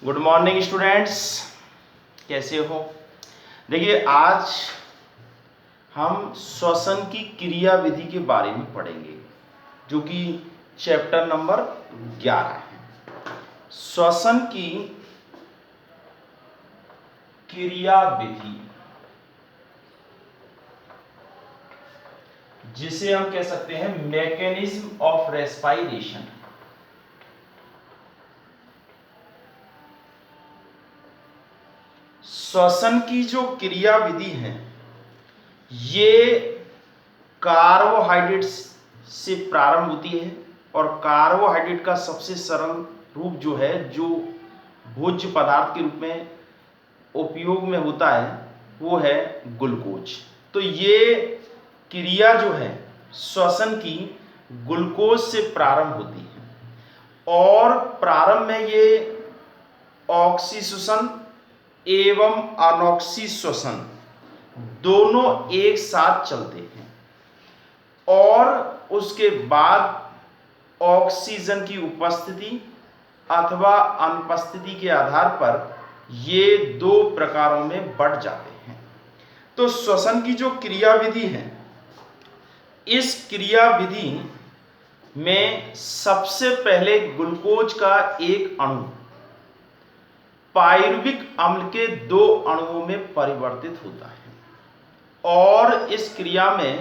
Good morning students, कैसे हो? देखिए, आज हम श्वसन की क्रिया विधि के बारे में पढ़ेंगे, जो कि चैप्टर नंबर 11 है। श्वसन की क्रिया विधि, जिसे हम कह सकते हैं मैकेनिज्म ऑफ रेस्पिरेशन। श्वसन की जो क्रिया विधि है, ये कार्बोहाइड्रेट्स से प्रारंभ होती है और कार्बोहाइड्रेट का सबसे सरल रूप जो है, जो भोज्य पदार्थ के रूप में उपयोग में होता है, वो है ग्लूकोज। तो ये क्रिया जो है श्वसन की ग्लूकोज से प्रारंभ होती है और प्रारंभ में ये ऑक्सीश्वसन एवं अनॉक्सीश्वसन दोनों एक साथ चलते हैं और उसके बाद ऑक्सीजन की उपस्थिति अथवा अनुपस्थिति के आधार पर ये दो प्रकारों में बढ़ जाते हैं। तो श्वसन की जो क्रिया विधि है, इस क्रिया विधि में सबसे पहले ग्लूकोज का एक अणु पाइरुविक अम्ल के दो अणुओं में परिवर्तित होता है और इस क्रिया में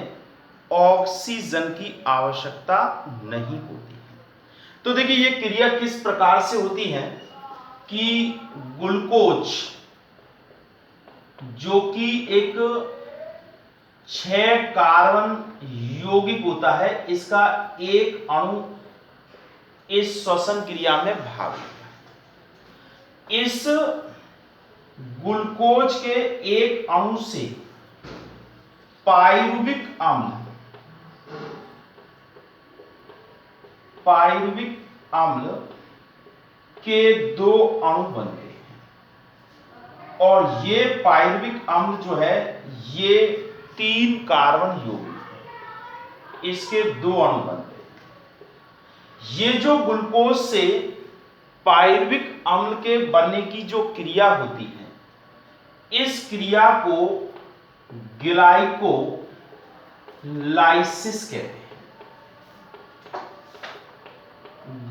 ऑक्सीजन की आवश्यकता नहीं होती है। तो देखिए, ये क्रिया किस प्रकार से होती है कि ग्लूकोज, जो कि एक 6 कार्बन यौगिक होता है, इसका एक अणु इस श्वसन क्रिया में भाग लेता है। इस ग्लूकोज के एक अणु से पाइरुविक अम्ल के दो अणु बनते हैं और ये पाइरुविक अम्ल जो है, ये 3 कार्बन यौगिक है, इसके दो अणु बनते हैं। ये जो ग्लूकोज से पाइरुविक अम्ल के बनने की जो क्रिया होती है, इस क्रिया को ग्लाइकोलाइसिस कहते हैं।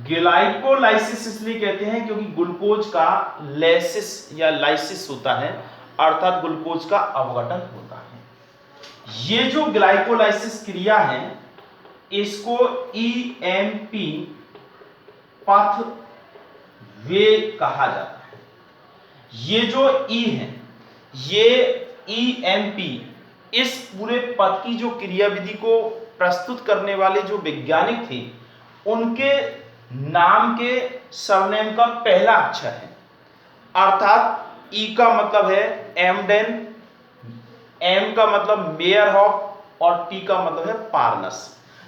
ग्लाइकोलाइसिस इसलिए कहते हैं क्योंकि ग्लूकोज का लेसिस या लाइसिस होता है, अर्थात ग्लूकोज का अपघटन होता है। ये जो ग्लाइकोलाइसिस क्रिया है, इसको ईएमपी पथ वे कहा जाता है। ये जो ई है, ये ईएमपी, इस पूरे पद की जो क्रिया विधि को प्रस्तुत करने वाले जो वैज्ञानिक थे, उनके नाम के सरनेम का पहला अक्षर है। अर्थात ई का मतलब है एमडेन, एम का मतलब मेयरहॉफ और टी का मतलब है पार्नस।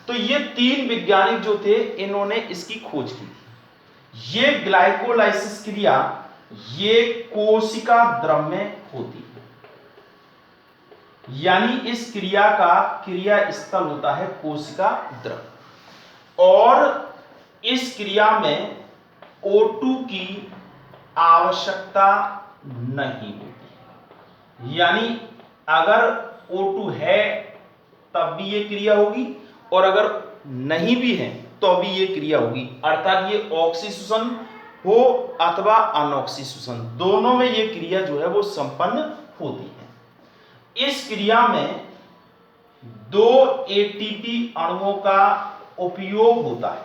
तो ये 3 वैज्ञानिक जो थे, इन्होंने इसकी खोज की। ये ग्लाइकोलाइसिस क्रिया ये कोशिका द्रव में होती है, यानी इस क्रिया का क्रिया स्थल होता है कोशिका द्रव और इस क्रिया में O2 की आवश्यकता नहीं होती। यानी अगर O2 है तब भी ये क्रिया होगी और अगर नहीं भी है तो भी ये क्रिया होगी। अर्थात ये ऑक्सीश्वसन हो अथवा अनऑक्सीश्वसन, दोनों में ये क्रिया जो है वो संपन्न होती है। इस क्रिया में 2 एटीपी अणुओं का उपयोग होता है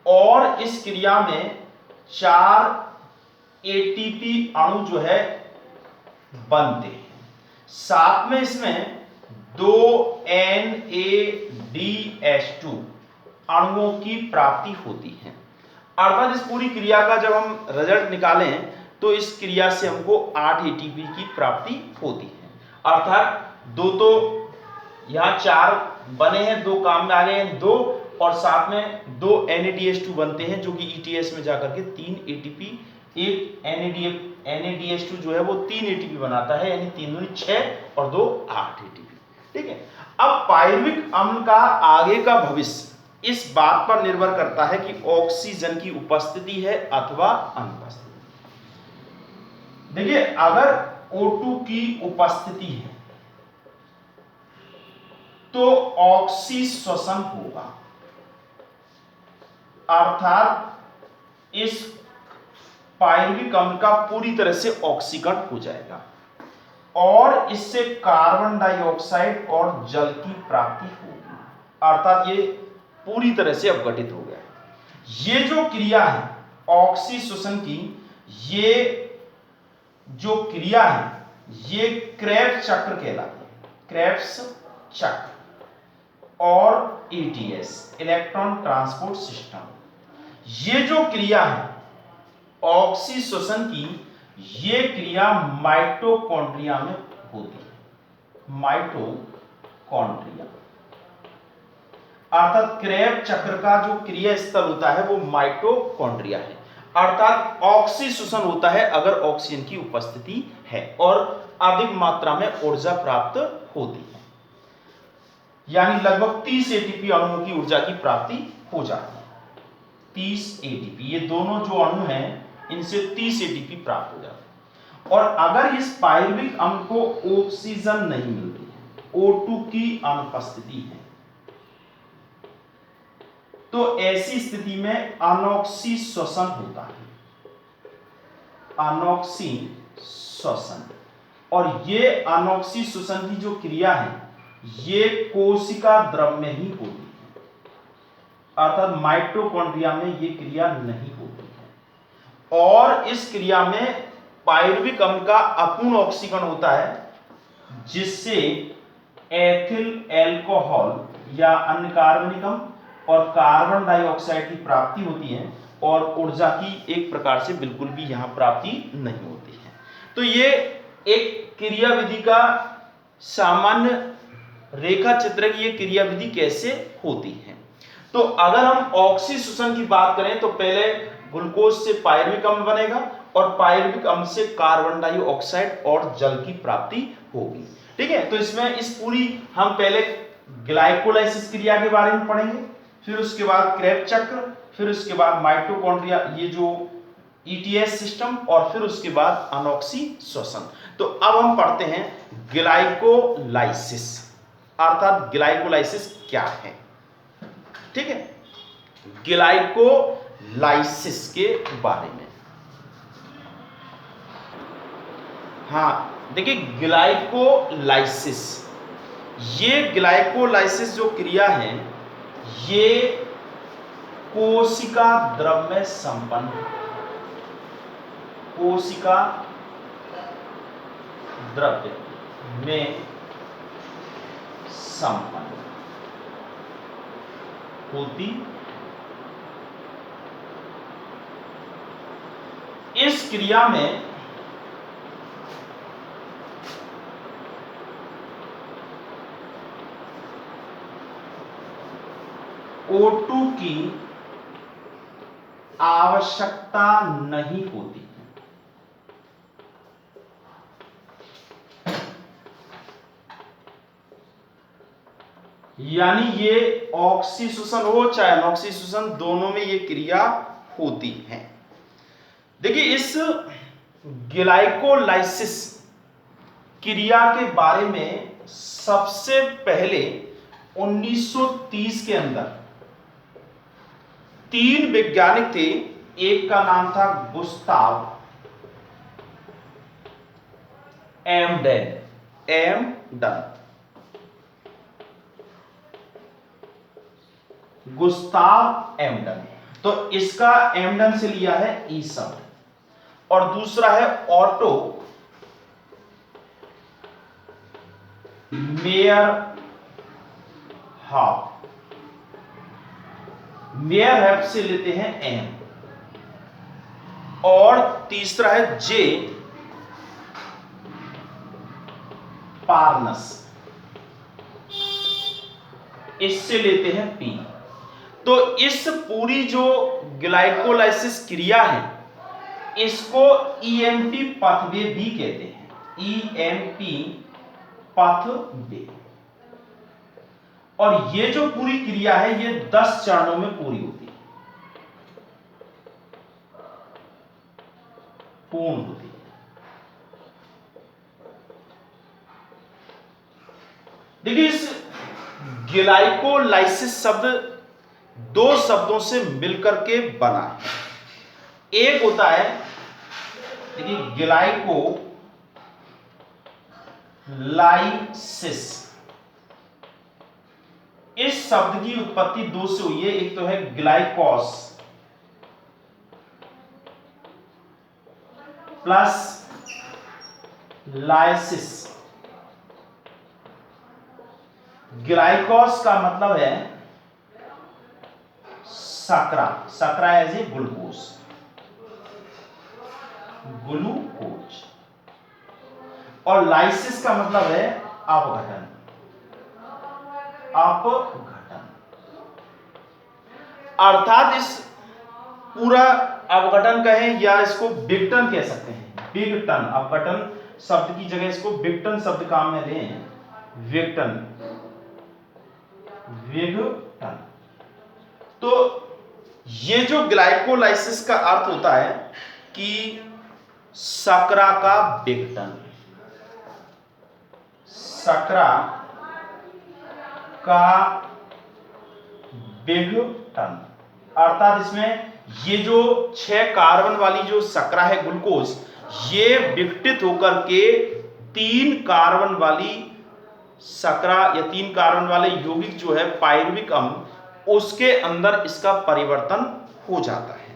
और इस क्रिया में 4 एटीपी अणु जो है बनते हैं। साथ में इसमें 2 NADH2 अणुओं की प्राप्ति होती है। अर्थात इस पूरी क्रिया का जब हम रिजल्ट निकालें तो इस क्रिया से हमको 8 एटीपी की प्राप्ति होती है। अर्थात 2 तो यहाँ 4 बने हैं, 2 काम में आ गए हैं 2, और साथ में 2 NADH2 बनते हैं, जो कि ETS में जाकर के 3 एटीपी, एक NADH2 जो है वो 3 एटीपी बनाता है, यानी 3 दूनी 6 और 2 8 एटीपी। ठीक है। अब पाइरुविक अम्ल का आगे का भविष्य इस बात पर निर्भर करता है कि ऑक्सीजन की उपस्थिति है अथवा अनुपस्थिति। देखिए अगर O2 की उपस्थिति है तो ऑक्सीश्वसन होगा, अर्थात इस पायरुविक अम्ल का पूरी तरह से ऑक्सीकरण हो जाएगा और इससे कार्बन डाइऑक्साइड और जल की प्राप्ति होगी, अर्थात ये पूरी तरह से अपघटित हो गया। ये जो क्रिया है ऑक्सीश्वसन की, ये जो क्रिया है ये क्रेब्स चक्र कहलाती है, क्रेब्स चक्र और ETS इलेक्ट्रॉन ट्रांसपोर्ट सिस्टम। ये जो क्रिया है ऑक्सीश्वसन की, ये क्रिया माइटोकॉन्ड्रिया में होती है, माइटोकॉन्ड्रिया, अर्थात क्रेब चक्र का जो क्रिया स्थल होता है वो माइटोकॉन्ड्रिया है, अर्थात ऑक्सीश्वसन होता है अगर ऑक्सीजन की उपस्थिति है और अधिक मात्रा में ऊर्जा प्राप्त होती है, यानी लगभग 30 एटीपी अणुओं की ऊर्जा की प्राप्ति हो जाती है। 30 एटीपी, ये दोनों जो अणु हैं इनसे 30 एटीपी प्राप्त हो जाता है। और अगर इस पायरुविक अम्ल को ऑक्सीजन नहीं मिलती है, O2 की अनुपस्थिति है, तो ऐसी स्थिति में अनॉक्सीश्वसन होता है, अनॉक्सीश्वसन। और ये अनॉक्सीश्वसन की जो क्रिया है ये कोशिका द्रव में ही होती है, अर्थात माइटोकॉन्ड्रिया में ये क्रिया नहीं होती है। और इस क्रिया में पायरुविक अम्ल का अपूर्ण ऑक्सीकरण होता है, जिससे एथिल अल्कोहल या अन्य कार्बनिक अम्ल और कार्बन डाइऑक्साइड की प्राप्ति होती है और ऊर्जा की एक प्रकार से बिल्कुल भी यहां प्राप्ति नहीं होती है। तो ये एक क्रिया विधि का सामान्य रेखा चित्र की ये क्रिया विधि कैसे होती है। तो अगर हम ऑक्सीश्वसन की बात करें तो पहले ग्लूकोज से पायरुविक अम्ल बनेगा और पायरुविक अम्ल से कार्बन डाइऑक्साइड और जल की प्राप्ति होगी। ठीक है, तो इसमें इस पूरी हम पहले ग्लाइकोलाइसिस क्रिया के बारे में पढ़ेंगे, फिर उसके बाद क्रेब्स चक्र, फिर उसके बाद माइटोकॉन्ड्रिया ये जो ETS सिस्टम, और फिर उसके बाद अनॉक्सीश्वसन। तो अब हम पढ़ते हैं ग्लाइकोलाइसिस, अर्थात ग्लाइकोलाइसिस क्या है। ठीक है, ग्लाइकोलाइसिस के बारे में। हाँ देखिए, ग्लाइकोलाइसिस, ये ग्लाइकोलाइसिस जो क्रिया है ये कोशिका द्रव में संपन्न, कोशिका द्रव्य में संपन्न होती। इस क्रिया में O2 की आवश्यकता नहीं होती है, यानी ये ऑक्सीश्वसन हो चाहे अनॉक्सीश्वसन, दोनों में ये क्रिया होती है। देखिए, इस ग्लाइकोलाइसिस क्रिया के बारे में सबसे पहले 1930 के अंदर 3 वैज्ञानिक थे। एक का नाम था गुस्ताव एमडन, गुस्ताव एमडन, तो इसका एमडन से लिया है ई शब्द, और दूसरा है ऑटो मेयरहॉफ से लेते हैं एम, और तीसरा है जे पार्नस, इससे लेते हैं पी। तो इस पूरी जो ग्लाइकोलाइसिस क्रिया है इसको EMP पाथवे भी कहते हैं, EMP पाथवे। और ये जो पूरी क्रिया है ये 10 चरणों में पूरी होती है, पूर्ण होती है। देखिए इस ग्लाइकोलाइसिस शब्द दो शब्दों से मिलकर के बना है। एक होता है देखिए ग्लाइकोलाइसिस, इस शब्द की उत्पत्ति दो से हुई है। एक तो है ग्लाइकोस प्लस लाइसिस। ग्लाइकोस का मतलब है सकरा, सकरा एज ए ग्लूकोज, ग्लूकोज। और लाइसिस का मतलब है अपघटन, अपघटन। अर्थात इस पूरा अपघटन कहें या इसको विघटन कह सकते हैं। विघटन, अपघटन शब्द की जगह इसको विघटन शब्द काम में लें, विघटन, विघटन। तो ये जो ग्लाइकोलाइसिस का अर्थ होता है कि शकरा का विघटन, शकरा का विघटन। अर्थात इसमें ये जो 6 कार्बन वाली जो शकरा है ग्लूकोज, ये विघटित होकर के 3 कार्बन वाली शकरा या 3 कार्बन वाले यौगिक जो है पायरुविक अम्ल, उसके अंदर इसका परिवर्तन हो जाता है।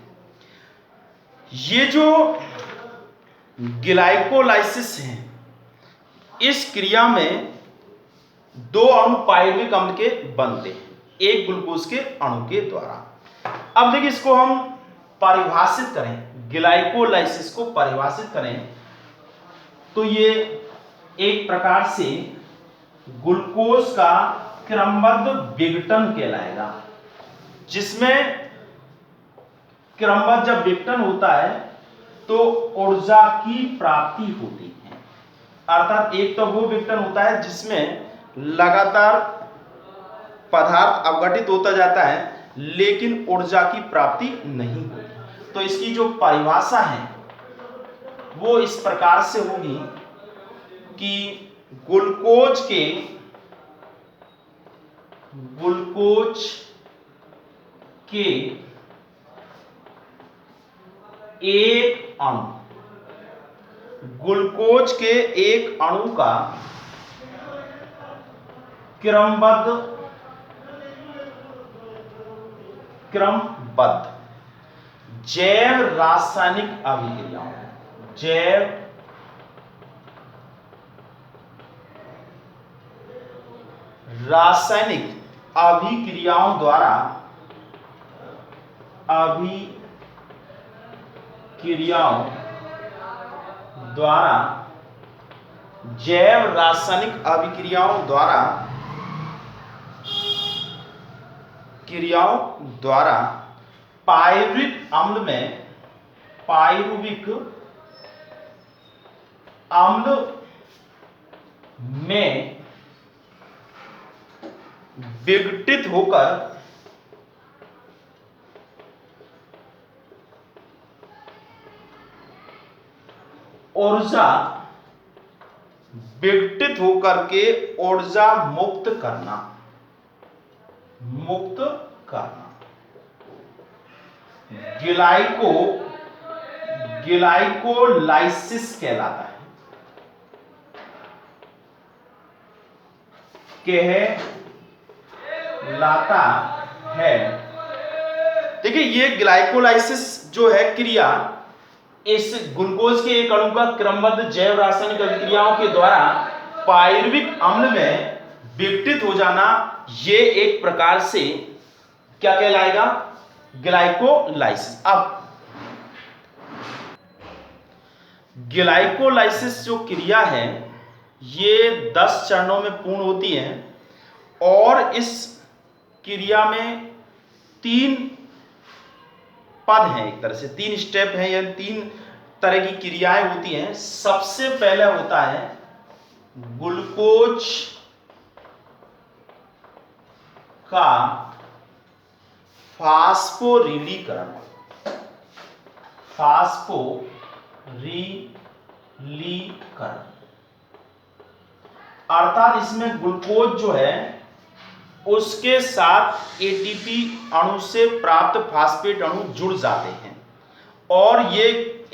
ये जो ग्लाइकोलाइसिस है, इस क्रिया में 2 अणु पायरुविक अम्ल के बनते हैं एक ग्लूकोज के अणु के द्वारा। अब देखिए इसको हम परिभाषित करें, ग्लाइकोलाइसिस को परिभाषित करें तो ये एक प्रकार से ग्लूकोज का क्रमबद्ध विघटन कहलाएगा, जिसमें क्रमबद्ध जब विघटन होता है तो ऊर्जा की प्राप्ति होती है। अर्थात एक तो वो विघटन होता है जिसमें लगातार पदार्थ अपघटित होता जाता है लेकिन ऊर्जा की प्राप्ति नहीं होती। तो इसकी जो परिभाषा है वो इस प्रकार से होगी कि ग्लूकोज के एक अणु, ग्लूकोज के एक अणु का क्रमबद्ध जैव रासायनिक अभिक्रियाओं, जैव रासायनिक अभिक्रियाओं द्वारा जैव रासायनिक अभिक्रियाओं द्वारा पायरुविक अम्ल में विघटित होकर ऊर्जा मुक्त करना, ग्लाइकोलाइसिस कहलाता है। देखिए ये ग्लाइकोलाइसिस जो है क्रिया, इस ग्लूकोज के एक अणु का क्रमबद्ध जैव रासायनिक अभिक्रियाओं के द्वारा पायरुविक अम्ल में विघटित हो जाना, ये एक प्रकार से क्या कहलाएगा, ग्लाइकोलाइसिस। अब ग्लाइकोलाइसिस जो क्रिया है ये 10 चरणों में पूर्ण होती है और इस क्रिया में 3 पद हैं, एक तरह से 3 स्टेप हैं या 3 तरह की क्रियाएं होती हैं। सबसे पहले होता है ग्लूकोज का फास्फोरिलीकरण, अर्थात इसमें ग्लूकोज जो है उसके साथ एटीपी अणु से प्राप्त फास्फेट अणु जुड़ जाते हैं और ये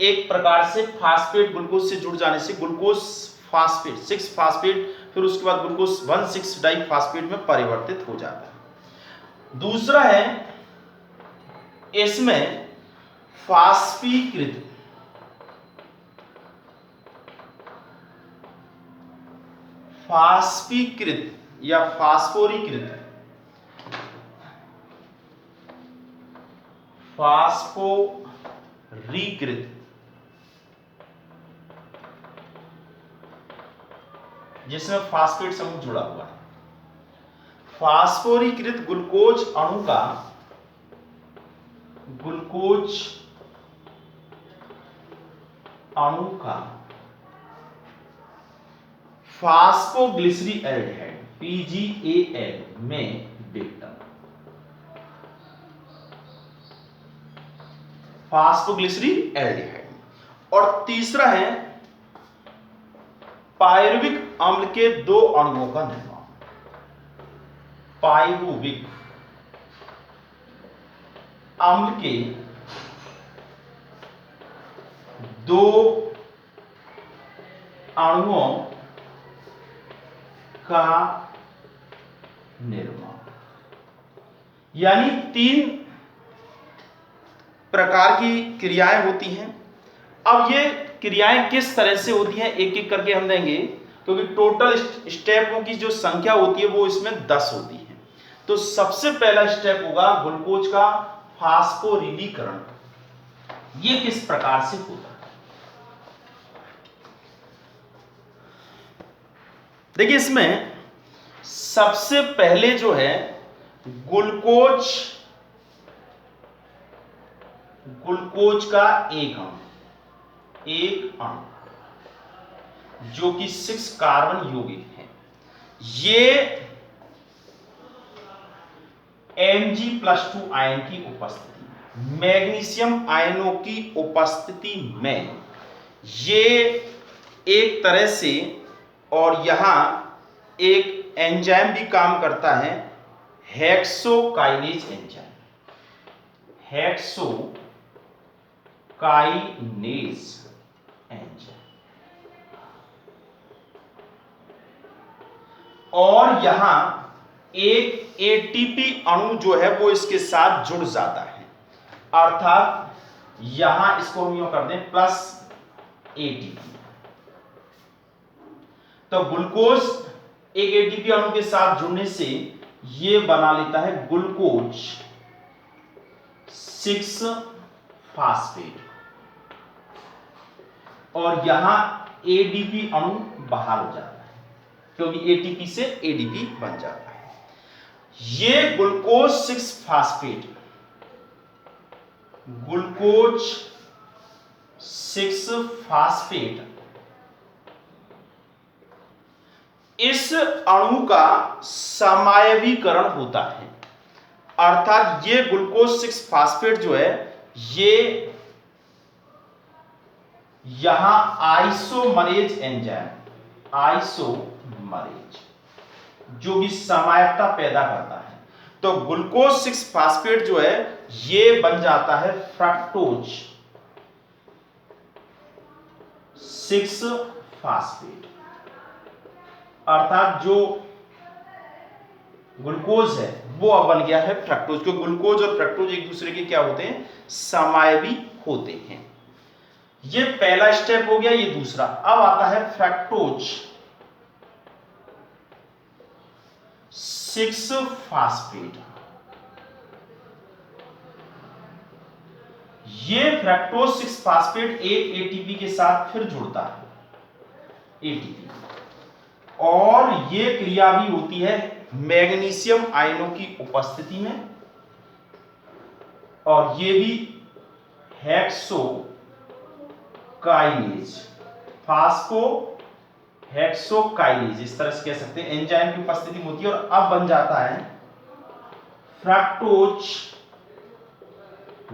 एक प्रकार से फास्फेट ग्लूकोज से जुड़ जाने से ग्लूकोज फास्फेट 6 फास्फेट फिर उसके बाद ग्लूकोज 1,6 डाइफास्फेट में परिवर्तित हो जाता है। दूसरा है इसमें फास्फीकृत या फास्फोरीकृत जिसमें फास्फेट समूह जुड़ा हुआ है। फास्फोरीकृत ग्लूकोज अणु का फास्फोग्लिसरीएल्डिहाइड PGAL में विघटन। फास्फोग्लिसरीएल्डिहाइड। और तीसरा है पायरुविक अम्ल के 2 अणुओं का निर्माण। पायरुविक अम्ल के 2 अणुओं का निर्माण, यानी 3 प्रकार की क्रियाएं होती हैं। अब ये क्रियाएं किस तरह से होती हैं एक एक करके हम देंगे, क्योंकि टोटल स्टेपों की जो संख्या होती है वो इसमें 10 होती है। तो सबसे पहला स्टेप होगा ग्लूकोज का फास्फोरिलीकरण। ये किस प्रकार से होता है, देखिए इसमें सबसे पहले जो है ग्लूकोज का एक अणु जो कि 6 कार्बन यौगिक है, ये Mg+2 आयन की उपस्थिति में, मैग्नीशियम आयनों की उपस्थिति में ये एक तरह से, और यहां एक एंजाइम भी काम करता है, हेक्सोकाइनेज एंजाइम। और यहां एक एटीपी अणु जो है वो इसके साथ जुड़ जाता है, अर्थात यहां इसको हम यूं कर दें प्लस एटीपी। तो ग्लूकोज एक एटीपी अणु के साथ जुड़ने से ये बना लेता है ग्लूकोज 6 फास्फेट, और यहां एडीपी अणु बाहर हो जाता है क्योंकि एटीपी से एडीपी बन जाता है। ये ग्लूकोज 6 फास्फेट इस अणु का समायवीकरण होता है, अर्थात ये ग्लूकोज 6 फास्फेट जो है ये यहां आइसोमरेज एंजाइम जो कि समायकता पैदा करता है, तो ग्लूकोज 6 फास्फेट जो है ये बन जाता है फ्रक्टोज 6 फास्फेट, अर्थात जो ग्लूकोज है वो अब बन गया है फ्रक्टोज, क्योंकि ग्लूकोज और फ्रक्टोज एक दूसरे के क्या होते हैं, समायवी होते हैं। ये पहला स्टेप हो गया, ये दूसरा। अब आता है फ्रक्टोज 6 फास्फेट। ये फ्रक्टोज 6 फास्फेट एक एटीपी के साथ फिर जुड़ता है, एटीपी, और ये क्रिया भी होती है मैग्नीशियम आयनों की उपस्थिति में, और ये भी हेक्सोकाइनेज इस तरह से कह सकते हैं, एंजाइम की उपस्थिति में होती है, और अब बन जाता है फ्रक्टोज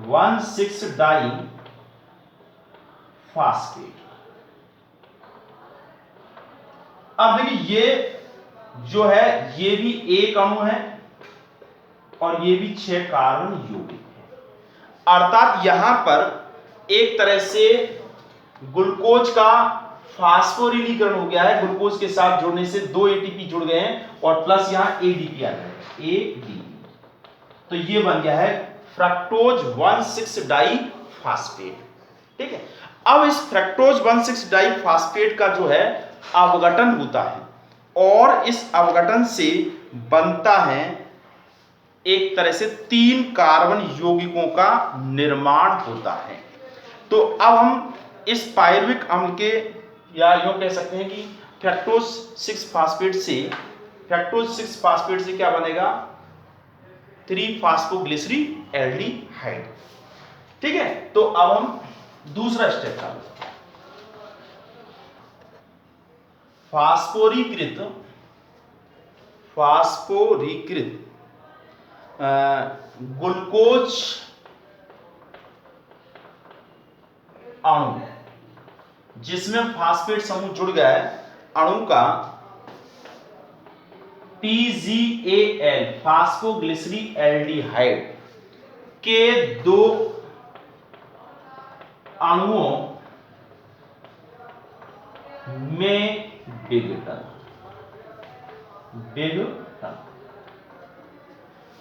1,6 डाइफास्फेट। अब देखिए ये जो है ये भी एक अणु है और ये भी 6 कार्बन यौगिक है। अर्थात यहां पर एक तरह से ग्लूकोज का फास्फोरिलीकरण हो गया है। ग्लूकोज के साथ जुड़ने से 2 एटीपी जुड़ गए हैं और प्लस यहां एडीपी आ गया है, एडीपी। तो ये बन गया है फ्रक्टोज 1,6 डाइफॉस्फेट। ठीक है, अब इस फ्रक्टोज 1,6 डाइफॉस्फेट का जो है अवघटन होता है और इस अवघटन से बनता है एक तरह से 3 कार्बन यौगिकों का निर्माण होता है। तो अब हम इस पायरुविक अम्ल के, या यूं कह सकते हैं कि फ्रक्टोज 6 फास्फेट से क्या बनेगा, 3-फॉस्फोग्लिसरीएल्डिहाइड। ठीक है, तो अब हम दूसरा स्टेप का फास्फोरीकृत ग्लूकोज अणु जिसमें फास्फेट समूह जुड़ गया है, अणु का PgAl फास्फोग्लिसरीएल्डिहाइड के 2 अणुओं में विघटन।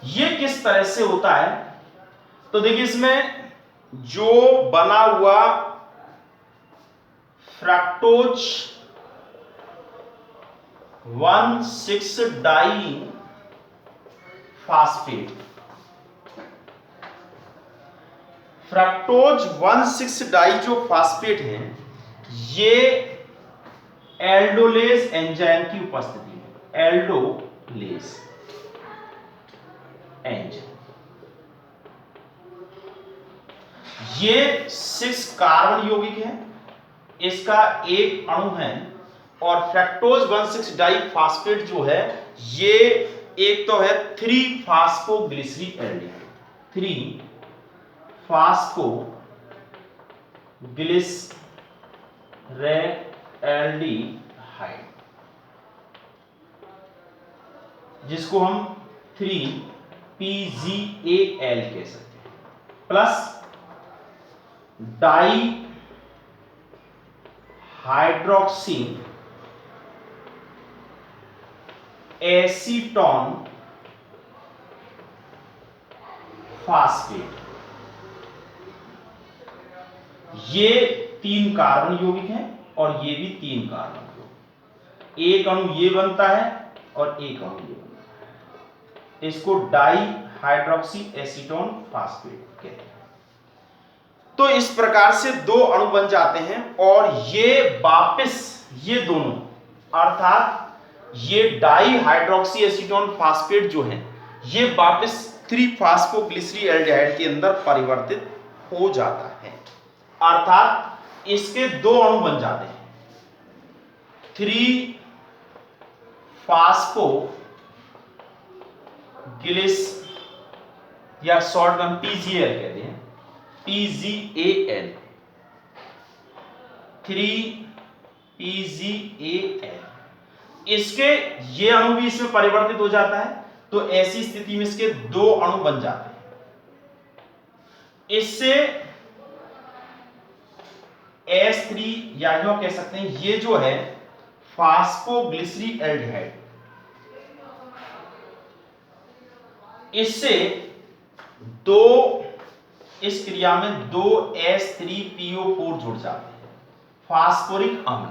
ये किस तरह से होता है, तो देखिए इसमें जो बना हुआ फ्रक्टोज 1,6 डाइफॉस्फेट, फ्रक्टोज 1,6 डाई जो फास्फेट है, ये एल्डोलेज एंजाइम की उपस्थिति में, एल्डोलेज एंजाइम, ये 6 कार्बन यौगिक है, इसका एक अणु है और फ्रक्टोज 1,6 डाइफॉस्फेट जो है ये एक तो है 3-फॉस्फोग्लिसरीएल्डिहाइड, 3-फॉस्फोग्लिसरेल्डिहाइड, जिसको हम 3-PgAl कह सकते हैं, plus di hydroxy acetone phosphate, ये 3 कार्बन यौगिक हैं और ये भी 3 कार्बन यौगिक, एक अणु ये बनता है और एक अणु ये बनता है, इसको डाई हाइड्रोक्सी एसीटोन फास्फेट कहते हैं। तो इस प्रकार से 2 अणु बन जाते हैं और ये वापस ये दोनों, अर्थात ये डाई हाइड्रोक्सी एसीटोन फास्फेट जो है ये वापस 3-फॉस्फोग्लिसरीएल्डिहाइड के अंदर परिवर्तित हो जाता है, अर्थात इसके 2 अणु बन जाते हैं, 3-फॉस्फोग्लिस या शॉर्ट में PgAl कहते हैं, PgAl, 3-PgAl, इसके ये अणु भी इसमें परिवर्तित हो जाता है। तो ऐसी स्थिति में इसके 2 अणु बन जाते हैं, इससे S3 या यूं कह सकते हैं ये जो है फॉस्फोग्लिसरीएल्डिहाइड, इससे 2 इस क्रिया में 2 S3PO4 जुड़ जाते हैं, फास्फोरिक अम्ल।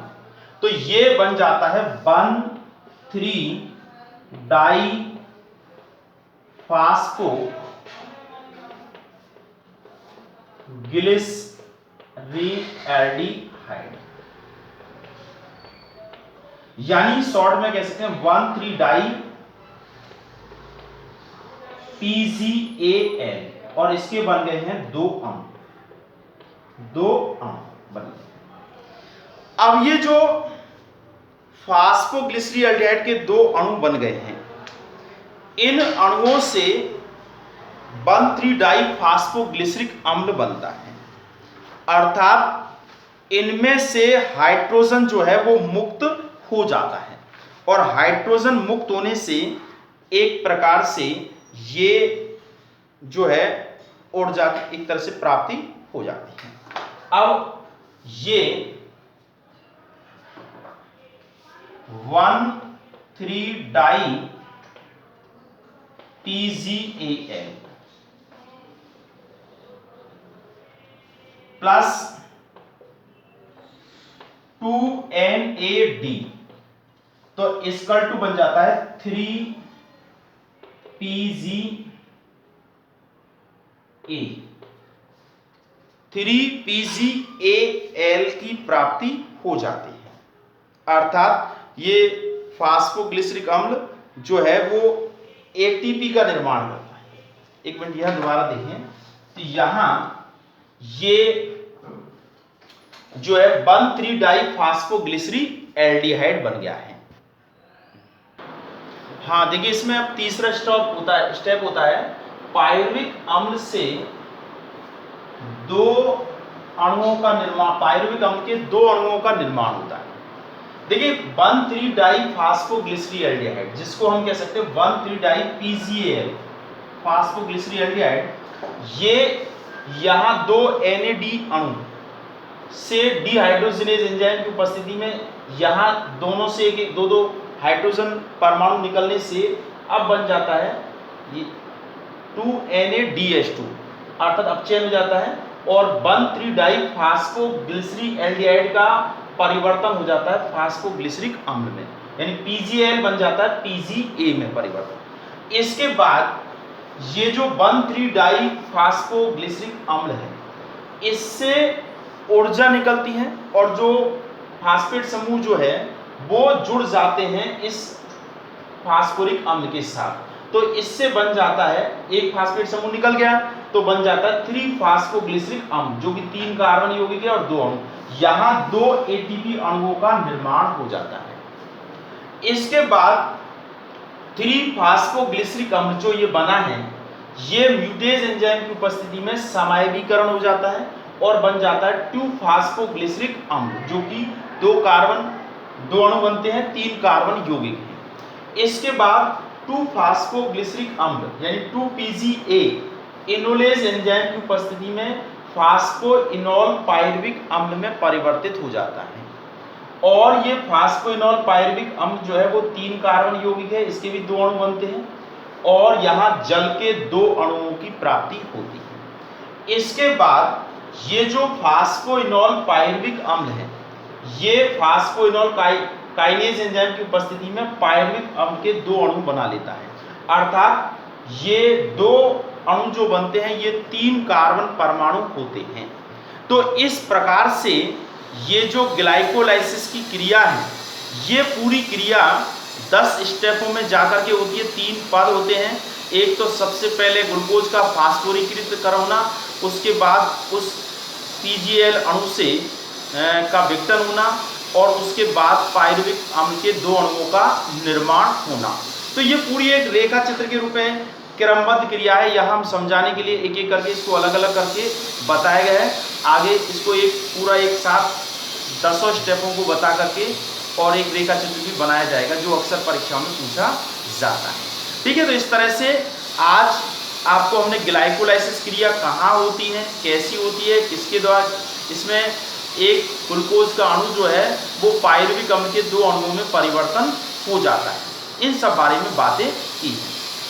तो ये बन जाता है 1,3-डाइफॉस्फोग्लिसरीएल्डिहाइड, यानी शॉर्ट में कह सकते हैं 1,3-डाई-PgAl, और इसके बन गए हैं 2 अणु बन गए। अब ये जो फॉस्फोग्लिसरीएल्डिहाइड के 2 अणु बन गए हैं, इन अणुओं से 1,3-डाइफॉस्फोग्लिसरिक अम्ल बनता है, अर्थात इनमें से हाइड्रोजन जो है वो मुक्त हो जाता है और हाइड्रोजन मुक्त होने से एक प्रकार से ये जो है ऊर्जा की एक तरह से प्राप्ति हो जाती है। अब ये 1,3 डाई PgAl प्लस 2NAD, तो इसका टू बन जाता है 3 PgA। 3 PgAl की प्राप्ति हो जाती है, अर्थात ये फास्फोग्लिसरिक अम्ल जो है वो ATP का निर्माण करता है। एक मिनट यह दोबारा देखें, तो यहां ये जो है 1,3 डाई फास्फोग्लिसरीएल्डिहाइड बन गया है। हाँ देखिए, इसमें अब तीसरा स्टेप होता है पायरुविक अम्ल से दो अणुओं का निर्माण, पायरुविक अम्ल के दो अणुओं का निर्माण होता है। देखिए 1,3 डाई फास्फोग्लिसरीएल्डिहाइड, जिसको हम कह सकते हैं 1,3 डाई PgAl फास्फोग्लिसरीएल्डिहाइड, ये यहां दो NAD अणु से डिहाइड्रोजिनेज एंजाइम की उपस्थिति में यहां दोनों से एक दो दो हाइड्रोजन परमाणु निकलने से अब बन जाता है ये 2NADH2, अर्थात अपचयन हो जाता है और 1,3 डाई फास्फोग्लिसरीएल्डिहाइड का परिवर्तन हो जाता है फास्फोग्लिसरिक अम्ल में, यानी PgAl बन जाता है PgA में परिवर्तन। इसके बाद ये जो 1,3 डाई फास्फोग्लिसरिक अम्ल है, इससे ऊर्जा निकलती है और जो फास्फेट समूह जो है वो जुड़ जाते हैं इस फास्फोरिक अम्ल के साथ, तो इससे बन जाता है एक फास्फेट समूह निकल गया तो बन जाता है 3 फास्फोग्लिसरिक अम्ल, जो कि 3 कार्बन यौगिक है और 2 अणु, यहां 2 ATP अणुओं का निर्माण हो जाता है। इसके बाद 3 फास्फोग्लिसरिक अम्ल जो ये बना है, ये म्यूटेज एंजाइम की उपस्थिति में समायवीकरण हो जाता है और बन जाता है 2 फास्फोग्लिसरिक अम्ल, जो कि 2 कार्बन 2 अणु बनते हैं, 3 कार्बन यौगिक हैं। इसके बाद 2 फास्फोग्लिसरिक अम्ल यानी 2 PgA इनोलेज एंजाइम की उपस्थिति में फास्फोइनोल पायरुविक अम्ल में परिवर्तित हो जाता है और ये फास्फोइनोल पायरुविक अम्ल जो है वो 3 कार्बन यौगिक है, इसके भी 2 अणु बनते हैं और यहाँ जल के 2 अणुओं की प्राप्ति होती है। इसके बाद ये जो फास्फोइनोल पायरुविक अम्ल है, ये फास्फोइनोल काइनेज एंजाइम की उपस्थिति में पायरुविक अम्ल के 2 अणु बना लेता है, अर्थात ये 2 अणु जो बनते हैं ये 3 कार्बन परमाणु होते हैं। तो इस प्रकार से ये जो ग्लाइकोलाइसिस की क्रिया है, ये पूरी क्रिया 10 स्टेपों में जाकर के होती है। 3 पद होते हैं, एक तो सबसे पहले ग्लूकोज का फास्फोरीकृत होना, उसके बाद उस PgAl अणु से का विघटन होना और उसके बाद पायरुविक अम्ल के 2 अणुओं का निर्माण होना। तो ये पूरी एक रेखा चित्र के रूप में क्रमबद्ध क्रिया है। यहाँ हम समझाने के लिए एक एक करके इसको अलग अलग करके बताया गया है। आगे इसको एक पूरा एक साथ 10 स्टेपों को बता करके और एक रेखा चित्र भी बनाया जाएगा, जो अक्सर परीक्षाओं में पूछा जाता है। ठीक है, तो इस तरह से आज आपको हमने ग्लाइकोलाइसिस क्रिया कहाँ होती है, कैसी होती है, किसके द्वारा, इसमें एक ग्लूकोज का अणु जो है वो पायरुविक अम्ल के 2 अणुओं में परिवर्तन हो जाता है, इन सब बारे में बातें की।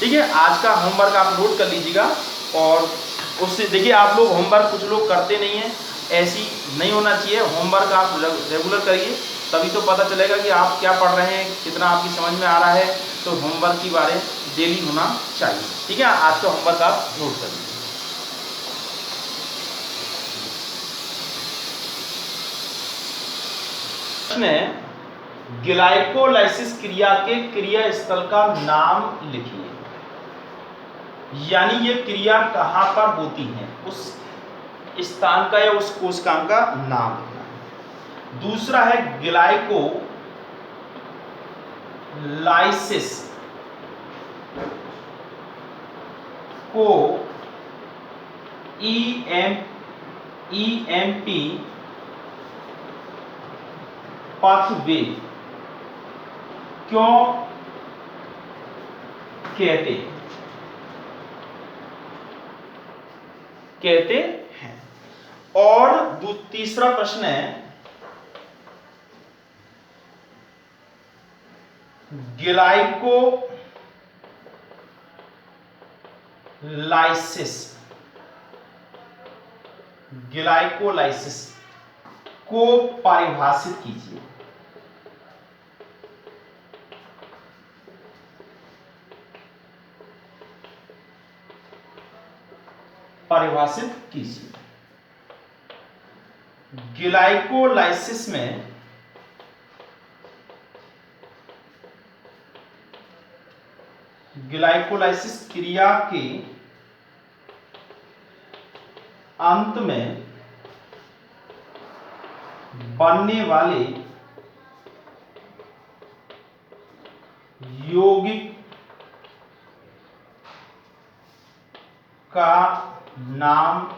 ठीक है, आज का होमवर्क आप नोट कर लीजिएगा और उससे देखिए, आप लोग होमवर्क कुछ लोग करते नहीं हैं, ऐसी नहीं होना चाहिए। होमवर्क आप रेगुलर करिए, तभी तो पता चलेगा कि आप क्या पढ़ रहे हैं, कितना आपकी समझ में आ रहा है। तो होमवर्क की बारे डेली होना चाहिए। ठीक है, आज का होमवर्क आप नोट कर लीजिए। इसमें ग्लाइकोलाइसिस क्रिया के क्रिया स्थल का नाम लिखिए, यानी ये क्रिया कहां पर होती है, उस स्थान का या उस कोशिकांग का नाम लिखना है। दूसरा है ग्लाइकोलाइसिस को EMP पाथवे क्यों कहते हैं। और तीसरा प्रश्न है, ग्लाइकोलाइसिस को परिभाषित कीजिए। परिभाषित कीजिए। ग्लाइकोलाइसिस में ग्लाइकोलाइसिस क्रिया के अंत में बनने वाले यौगिक का नाम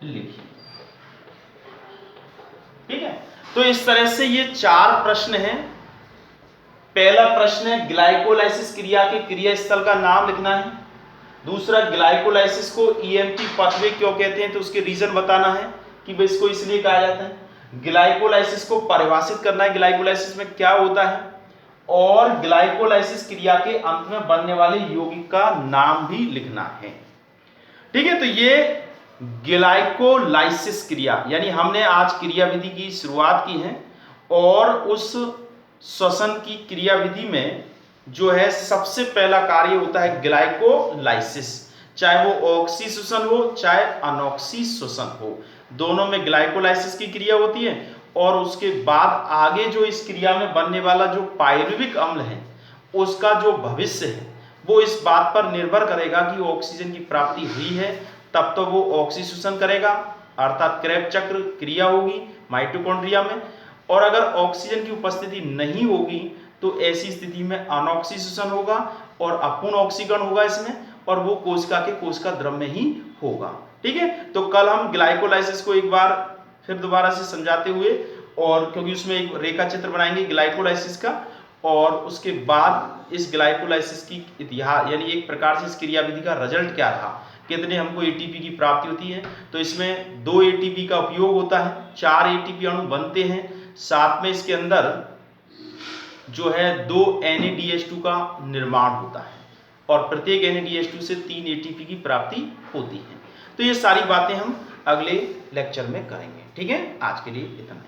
लिखिए। ठीक है, तो इस तरह से ये 4 प्रश्न हैं। पहला प्रश्न है ग्लाइकोलाइसिस क्रिया के क्रिया स्थल का नाम लिखना है। दूसरा, ग्लाइकोलाइसिस को ईएमटी पाथवे क्यों कहते हैं, तो उसके रीजन बताना है कि भाई इसको इसलिए कहा जाता है। ग्लाइकोलाइसिस को परिभाषित करना है, ग्लाइकोलाइसिस में क्या होता है, और ग्लाइकोलाइसिस क्रिया के अंत में बनने वाले यौगिक का नाम भी लिखना है। ठीक है, तो ये ग्लाइकोलाइसिस क्रिया, यानी हमने आज क्रिया विधि की शुरुआत की है, और उस श्वसन की क्रिया विधि में जो है सबसे पहला कार्य होता है ग्लाइकोलाइसिस। चाहे वो ऑक्सी श्वसन हो चाहे अनॉक्सी श्वसन हो, दोनों में ग्लाइकोलाइसिस की क्रिया होती है। और उसके बाद आगे जो इस क्रिया में बनने वाला जो पाइरुविक अम्ल है उसका जो भविष्य है वो इस बात पर निर्भर करेगा कि ऑक्सीजन की प्राप्ति हुई है तब तो वो ऑक्सीशोषण करेगा, अर्थात क्रेब्स चक्र क्रिया होगी माइटोकॉन्ड्रिया में। और अगर ऑक्सीजन की उपस्थिति नहीं होगी तो ऐसी स्थिति में अनऑक्सीशोषण होगा और अपूर्ण ऑक्सीकरण होगा इसमें, और वो कोशिका के कोशिका द्रव में ही होगा। ठीक है, तो कल हम ग्लाइकोलाइसिस को एक बार फिर दोबारा से समझाते हुए, और क्योंकि उसमें एक रेखा चित्र बनाएंगे ग्लाइकोलाइसिस का, और उसके बाद इस ग्लाइकोलाइसिस की इतिहास, यानी एक प्रकार से इस क्रिया विधि का रिजल्ट क्या था, कितने हमको एटीपी की प्राप्ति होती है। तो इसमें 2 एटीपी का उपयोग होता है, 4 एटीपी अणु बनते हैं, साथ में इसके अंदर जो है 2 NADH2 का निर्माण होता है, और प्रत्येक NADH2 से 3 एटीपी की प्राप्ति होती है। तो ये सारी बातें हम अगले लेक्चर में करेंगे। ठीक है, आज के लिए इतना ही।